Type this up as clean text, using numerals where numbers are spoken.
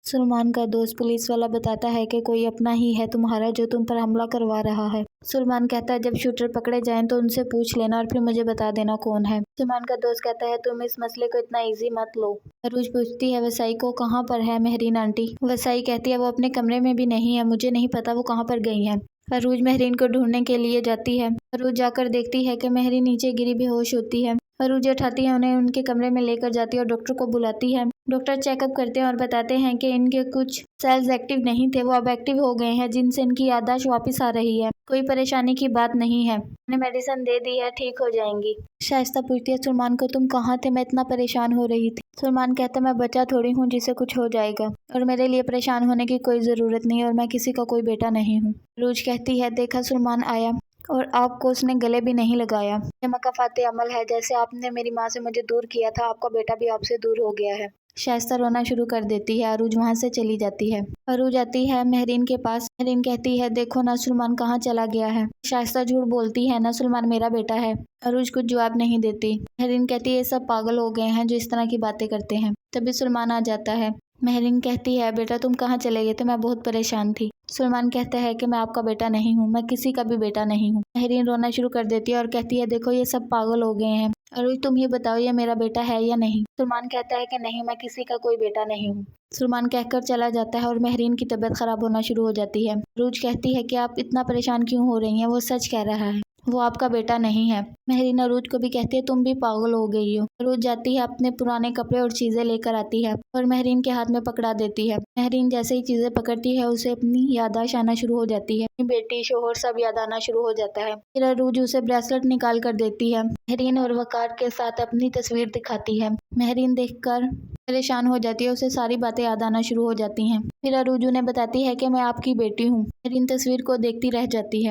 سلمان کا دوست پولیس والا بتاتا ہے کہ کوئی اپنا ہی ہے تمہارا جو تم پر حملہ کروا رہا ہے۔ سلمان کہتا ہے جب شوٹر پکڑے جائیں تو ان سے پوچھ لینا اور پھر مجھے بتا دینا کون ہے۔ سلمان کا دوست کہتا ہے تم اس مسئلے کو اتنا ایزی مت لو۔ عروج پوچھتی ہے وسائی کو کہاں پر ہے مہرین آنٹی؟ وسائی کہتی ہے وہ اپنے کمرے میں بھی نہیں ہے، مجھے نہیں پتا وہ کہاں پر گئی ہے۔ عروج مہرین کو ڈھونڈنے کے لیے جاتی ہے۔ عروج جا کر دیکھتی ہے کہ مہرین نیچے گری بے ہوش ہوتی ہے۔ عروج اٹھاتی ہے، انہیں ان کے کمرے میں لے کر جاتی ہے اور ڈاکٹر کو بلاتی ہے۔ ڈاکٹر چیک اپ کرتے ہیں اور بتاتے ہیں کہ ان کے کچھ سیلز ایکٹیو نہیں تھے، وہ اب ایکٹیو ہو گئے ہیں جن سے ان کی یادداشت واپس آ رہی ہے۔ کوئی پریشانی کی بات نہیں ہے، انہیں میڈیسن دے دی ہے، ٹھیک ہو جائیں گی۔ شائستہ پوچھتی ہے سلمان کو تم کہاں تھے؟ میں اتنا پریشان ہو رہی تھی۔ سلمان کہتا ہے میں بچہ تھوڑی ہوں جسے کچھ ہو جائے گا، اور میرے لیے پریشان ہونے کی کوئی ضرورت نہیں، اور میں کسی کا کوئی بیٹا نہیں ہوں۔ عروج کہتی ہے دیکھا سلمان آیا اور آپ کو اس نے گلے بھی نہیں لگایا، یہ مکافات عمل ہے، جیسے آپ نے میری ماں سے مجھے دور کیا تھا آپ کا بیٹا بھی آپ سے دور ہو گیا ہے۔ شائستہ رونا شروع کر دیتی ہے، عروج وہاں سے چلی جاتی ہے۔ عروج آتی ہے مہرین کے پاس، مہرین کہتی ہے دیکھو نا سلمان کہاں چلا گیا ہے۔ شائستہ جھوٹ بولتی ہے نا سلمان میرا بیٹا ہے۔ عروج کچھ جواب نہیں دیتی۔ مہرین کہتی ہے یہ سب پاگل ہو گئے ہیں جو اس طرح کی باتیں کرتے ہیں۔ تبھی سلمان آ جاتا ہے۔ مہرین کہتی ہے بیٹا تم کہاں چلے گئے تھے؟ میں بہت پریشان تھی۔ سلمان کہتا ہے کہ میں آپ کا بیٹا نہیں ہوں، میں کسی کا بھی بیٹا نہیں ہوں۔ مہرین رونا شروع کر دیتی ہے اور کہتی ہے دیکھو یہ سب پاگل ہو گئے ہیں، عروج تم ہی بتاؤ یہ میرا بیٹا ہے یا نہیں؟ سلمان کہتا ہے کہ نہیں میں کسی کا کوئی بیٹا نہیں ہوں۔ سلمان کہہ کر چلا جاتا ہے اور مہرین کی طبیعت خراب ہونا شروع ہو جاتی ہے۔ عروج کہتی ہے کہ آپ اتنا پریشان کیوں ہو رہی ہیں، وہ سچ کہہ رہا ہے، وہ آپ کا بیٹا نہیں ہے۔ مہرین عروج کو بھی کہتی ہے تم بھی پاگل ہو گئی ہو۔ عروج جاتی ہے اپنے پرانے کپڑے اور چیزیں لے کر آتی ہے اور مہرین کے ہاتھ میں پکڑا دیتی ہے۔ مہرین جیسے ہی چیزیں پکڑتی ہے اسے اپنی یادداشت آنا شروع ہو جاتی ہے، اپنی بیٹی شوہر سب یاد آنا شروع ہو جاتا ہے۔ پھر عروج اسے بریسلٹ نکال کر دیتی ہے، مہرین اور وقار کے ساتھ اپنی تصویر دکھاتی ہے۔ مہرین دیکھ کر پریشان ہو جاتی ہے، اسے ساری باتیں یاد آنا شروع ہو جاتی ہیں۔ پھر عروج انہیں بتاتی ہے کہ میں آپ کی بیٹی ہوں۔ مہرین تصویر کو دیکھتی رہ جاتی ہے۔